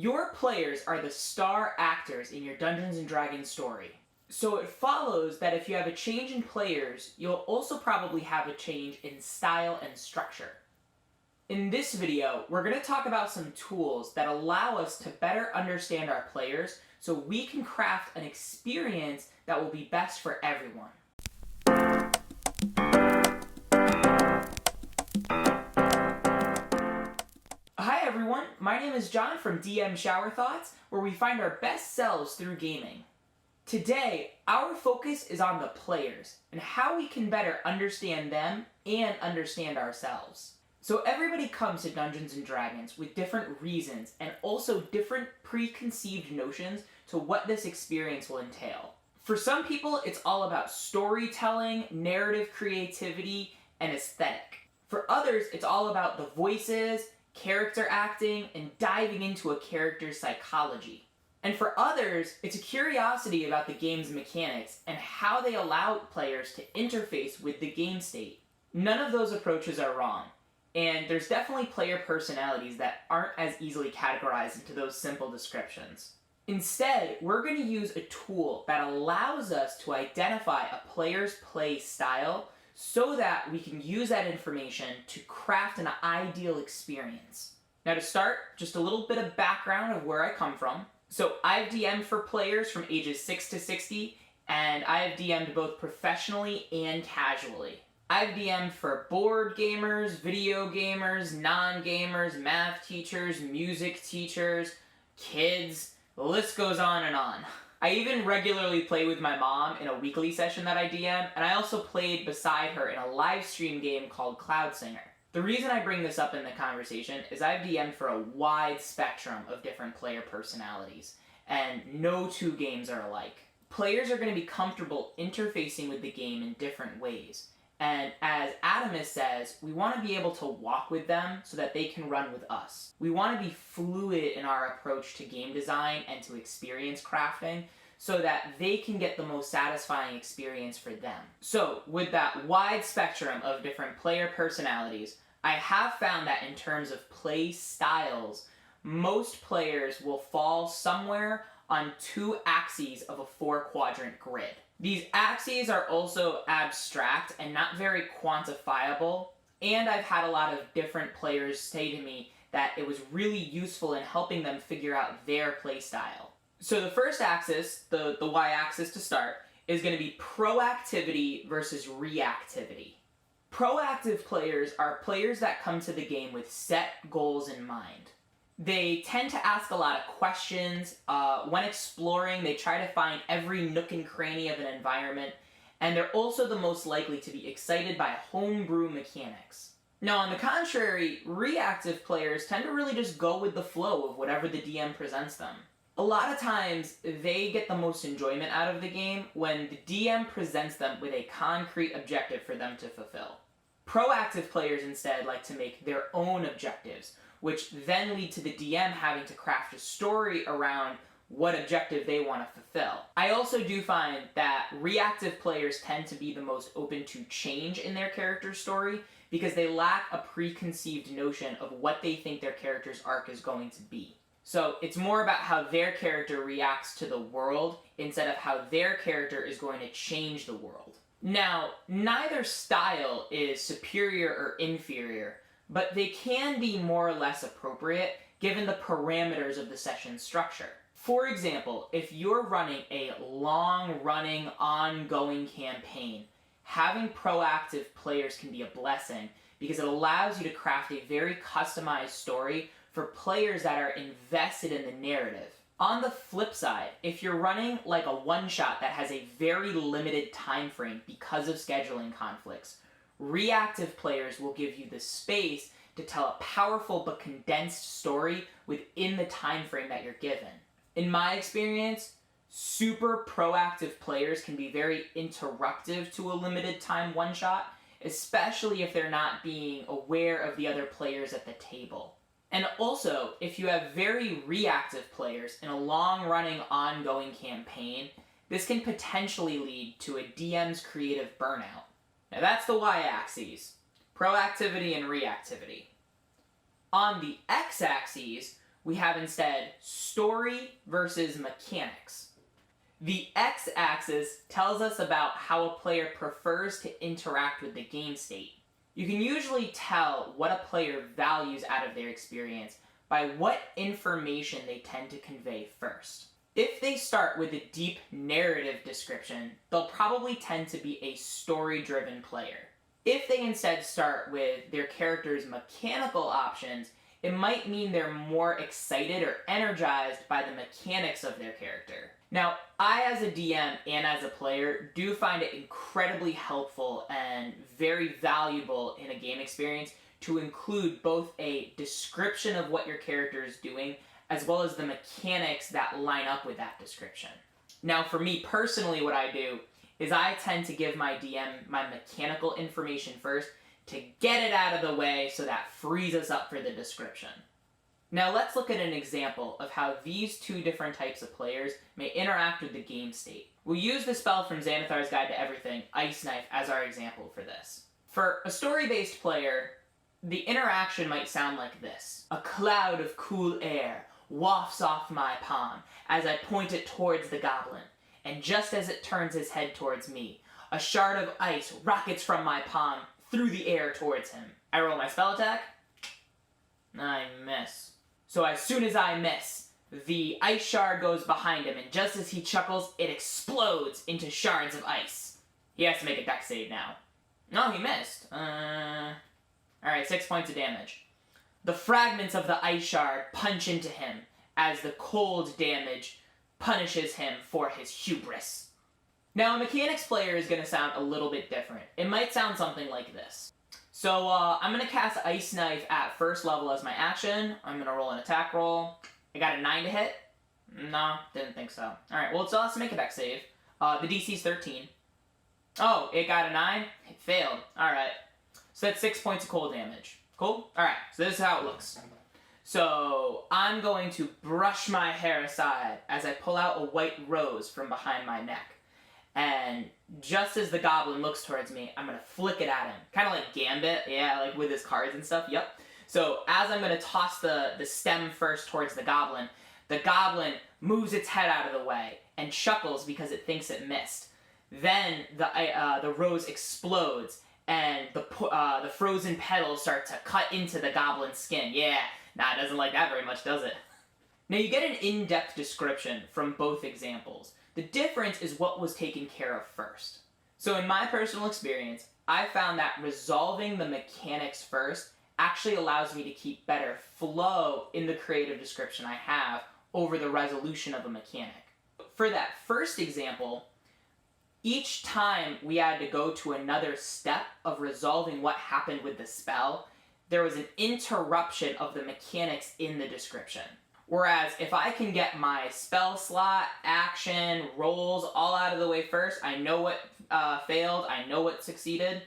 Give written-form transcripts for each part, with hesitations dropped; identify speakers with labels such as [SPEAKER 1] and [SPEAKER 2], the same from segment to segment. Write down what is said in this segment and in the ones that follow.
[SPEAKER 1] Your players are the star actors in your Dungeons & Dragons story. So it follows that if you have a change in players, you'll also probably have a change in style and structure. In this video, we're going to talk about some tools that allow us to better understand our players so we can craft an experience that will be best for everyone. Hi everyone, my name is John from DM Shower Thoughts, where we find our best selves through gaming. Today, our focus is on the players and how we can better understand them and understand ourselves. So everybody comes to Dungeons & Dragons with different reasons and also different preconceived notions to what this experience will entail. For some people, it's all about storytelling, narrative creativity, and aesthetic. For others, it's all about the voices, character acting, and diving into a character's psychology. And for others, it's a curiosity about the game's mechanics and how they allow players to interface with the game state. None of those approaches are wrong, and there's definitely player personalities that aren't as easily categorized into those simple descriptions. Instead, we're going to use a tool that allows us to identify a player's play style so that we can use that information to craft an ideal experience. Now to start, just a little bit of background of where I come from. So I've DM'd for players from ages 6 to 60, and I have DM'd both professionally and casually. I've DM'd for board gamers, video gamers, non-gamers, math teachers, music teachers, kids, the list goes on and on. I even regularly play with my mom in a weekly session that I DM, and I also played beside her in a live stream game called Cloud Singer. The reason I bring this up in the conversation is I've DM'd for a wide spectrum of different player personalities, and no two games are alike. Players are going to be comfortable interfacing with the game in different ways, and as Adamus says, we want to be able to walk with them so that they can run with us. We want to be fluid in our approach to game design and to experience crafting so that they can get the most satisfying experience for them. So with that wide spectrum of different player personalities, I have found that in terms of play styles, most players will fall somewhere on two axes of a 4-quadrant grid. These axes are also abstract and not very quantifiable, and I've had a lot of different players say to me that it was really useful in helping them figure out their play style. So the first axis, the y-axis to start, is going to be proactivity versus reactivity. Proactive players are players that come to the game with set goals in mind. They tend to ask a lot of questions. When exploring, they try to find every nook and cranny of an environment, and they're also the most likely to be excited by homebrew mechanics. Now, on the contrary, reactive players tend to really just go with the flow of whatever the DM presents them. A lot of times, they get the most enjoyment out of the game when the DM presents them with a concrete objective for them to fulfill. Proactive players instead like to make their own objectives, which then lead to the DM having to craft a story around what objective they want to fulfill. I also do find that reactive players tend to be the most open to change in their character story because they lack a preconceived notion of what they think their character's arc is going to be. So it's more about how their character reacts to the world instead of how their character is going to change the world. Now, neither style is superior or inferior, but they can be more or less appropriate given the parameters of the session structure. For example, if you're running a long-running, ongoing campaign, having proactive players can be a blessing because it allows you to craft a very customized story for players that are invested in the narrative. On the flip side, if you're running like a one-shot that has a very limited time frame because of scheduling conflicts, reactive players will give you the space to tell a powerful but condensed story within the time frame that you're given. In my experience, super proactive players can be very interruptive to a limited time one-shot, especially if they're not being aware of the other players at the table. And also, if you have very reactive players in a long-running, ongoing campaign, this can potentially lead to a DM's creative burnout. Now that's the y-axis, proactivity and reactivity. On the x-axis, we have instead story versus mechanics. The x-axis tells us about how a player prefers to interact with the game state. You can usually tell what a player values out of their experience by what information they tend to convey first. If they start with a deep narrative description, they'll probably tend to be a story-driven player. If they instead start with their character's mechanical options, it might mean they're more excited or energized by the mechanics of their character. Now, I as a DM and as a player do find it incredibly helpful and very valuable in a game experience to include both a description of what your character is doing as well as the mechanics that line up with that description. Now, for me personally, what I do is I tend to give my DM my mechanical information first to get it out of the way so that frees us up for the description. Now let's look at an example of how these two different types of players may interact with the game state. We'll use the spell from Xanathar's Guide to Everything, Ice Knife, as our example for this. For a story-based player, the interaction might sound like this. A cloud of cool air wafts off my palm as I point it towards the goblin, and just as it turns his head towards me, a shard of ice rockets from my palm through the air towards him. I roll my spell attack. I miss. So as soon as I miss, the ice shard goes behind him, and just as he chuckles, it explodes into shards of ice. He has to make a dex save now. No, he missed. Alright, 6 points of damage. The fragments of the ice shard punch into him as the cold damage punishes him for his hubris. Now, a mechanics player is going to sound a little bit different. It might sound something like this. So, I'm going to cast Ice Knife at first level as my action. I'm going to roll an attack roll. I got a 9 to hit. No, didn't think so. Alright, well, it still has to make a dex save. The DC's 13. Oh, it got a 9? It failed. Alright. So that's 6 points of cold damage. Cool? Alright, so this is how it looks. So, I'm going to brush my hair aside as I pull out a white rose from behind my neck. And just as the goblin looks towards me, I'm going to flick it at him. Kind of like Gambit, yeah, like with his cards and stuff, yep. So as I'm going to toss the stem first towards the goblin moves its head out of the way and chuckles because it thinks it missed. Then the rose explodes and the frozen petals start to cut into the goblin's skin. Yeah, nah, it doesn't like that very much, does it? Now you get an in-depth description from both examples. The difference is what was taken care of first. So in my personal experience, I found that resolving the mechanics first actually allows me to keep better flow in the creative description I have over the resolution of a mechanic. For that first example, each time we had to go to another step of resolving what happened with the spell, there was an interruption of the mechanics in the description. Whereas if I can get my spell slot, action, rolls all out of the way first, I know what failed, I know what succeeded,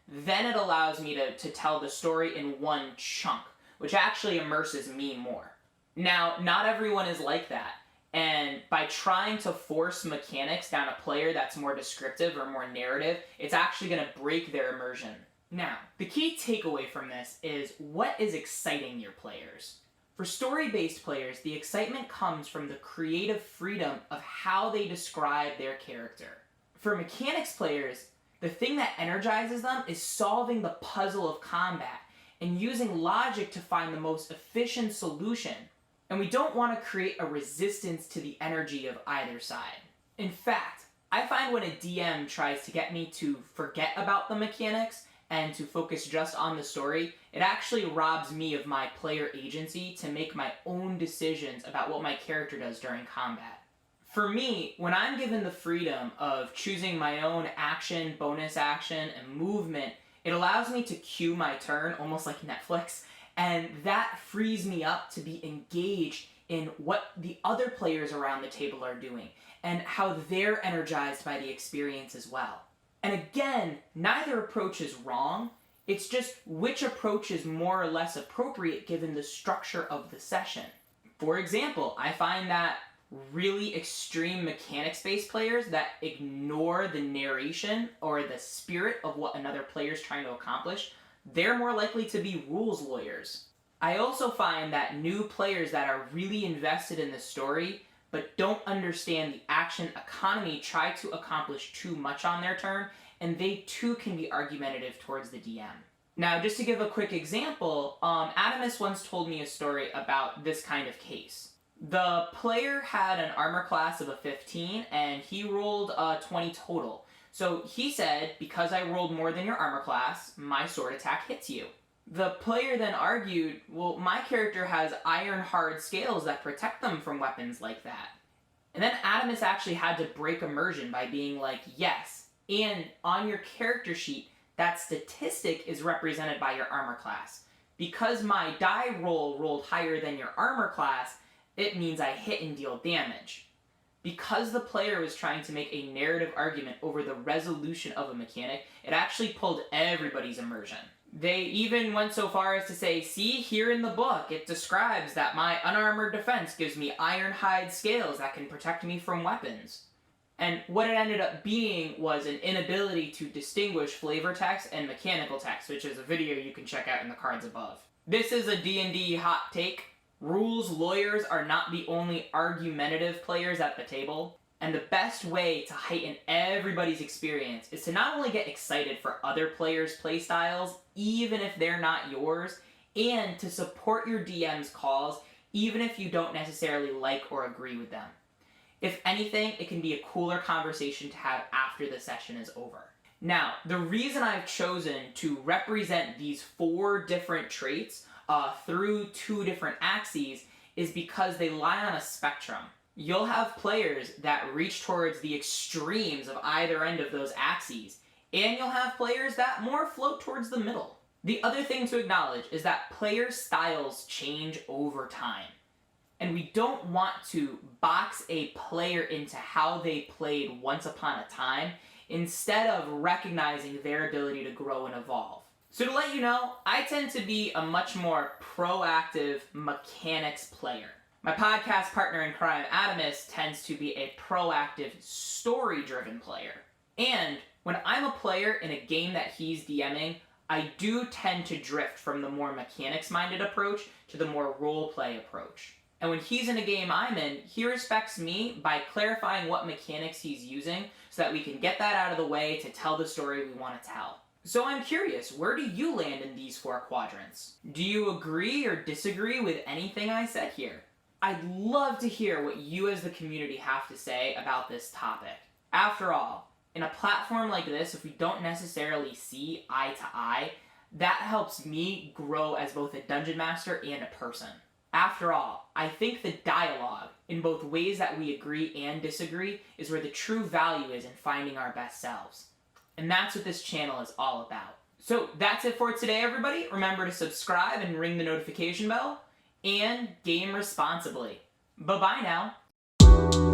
[SPEAKER 1] then it allows me to tell the story in one chunk, which actually immerses me more. Now, not everyone is like that, and by trying to force mechanics down a player that's more descriptive or more narrative, it's actually going to break their immersion. Now, the key takeaway from this is what is exciting your players? For story-based players, the excitement comes from the creative freedom of how they describe their character. For mechanics players, the thing that energizes them is solving the puzzle of combat and using logic to find the most efficient solution. And we don't want to create a resistance to the energy of either side. In fact, I find when a DM tries to get me to forget about the mechanics and to focus just on the story, it actually robs me of my player agency to make my own decisions about what my character does during combat. For me, when I'm given the freedom of choosing my own action, bonus action, and movement, it allows me to cue my turn, almost like Netflix, and that frees me up to be engaged in what the other players around the table are doing, and how they're energized by the experience as well. And again, neither approach is wrong, it's just which approach is more or less appropriate given the structure of the session. For example, I find that really extreme mechanics-based players that ignore the narration or the spirit of what another player is trying to accomplish, they're more likely to be rules lawyers. I also find that new players that are really invested in the story but don't understand the action economy try to accomplish too much on their turn, and they too can be argumentative towards the DM. Now, just to give a quick example, Adamus once told me a story about this kind of case. The player had an armor class of a 15, and he rolled a 20 total. So he said, because I rolled more than your armor class, my sword attack hits you. The player then argued, well, my character has iron hard scales that protect them from weapons like that. And then Adamus actually had to break immersion by being like, yes, and on your character sheet, that statistic is represented by your armor class. Because my die roll rolled higher than your armor class, it means I hit and deal damage. Because the player was trying to make a narrative argument over the resolution of a mechanic, it actually pulled everybody's immersion. They even went so far as to say, see, here in the book, it describes that my unarmored defense gives me iron hide scales that can protect me from weapons. And what it ended up being was an inability to distinguish flavor text and mechanical text, which is a video you can check out in the cards above. This is a D&D hot take. Rules lawyers are not the only argumentative players at the table. And the best way to heighten everybody's experience is to not only get excited for other players' playstyles, even if they're not yours, and to support your DM's calls, even if you don't necessarily like or agree with them. If anything, it can be a cooler conversation to have after the session is over. Now, the reason I've chosen to represent these 4 different traits through 2 different axes is because they lie on a spectrum. You'll have players that reach towards the extremes of either end of those axes, and you'll have players that more float towards the middle. The other thing to acknowledge is that player styles change over time, and we don't want to box a player into how they played once upon a time instead of recognizing their ability to grow and evolve. So to let you know, I tend to be a much more proactive mechanics player. My podcast partner in crime, Adamus, tends to be a proactive, story-driven player. And when I'm a player in a game that he's DMing, I do tend to drift from the more mechanics-minded approach to the more role-play approach. And when he's in a game I'm in, he respects me by clarifying what mechanics he's using so that we can get that out of the way to tell the story we want to tell. So I'm curious, where do you land in these 4 quadrants? Do you agree or disagree with anything I said here? I'd love to hear what you as the community have to say about this topic. After all, in a platform like this, if we don't necessarily see eye to eye, that helps me grow as both a dungeon master and a person. After all, I think the dialogue, in both ways that we agree and disagree, is where the true value is in finding our best selves. And that's what this channel is all about. So that's it for today, everybody. Remember to subscribe and ring the notification bell. And game responsibly. Bye-bye now.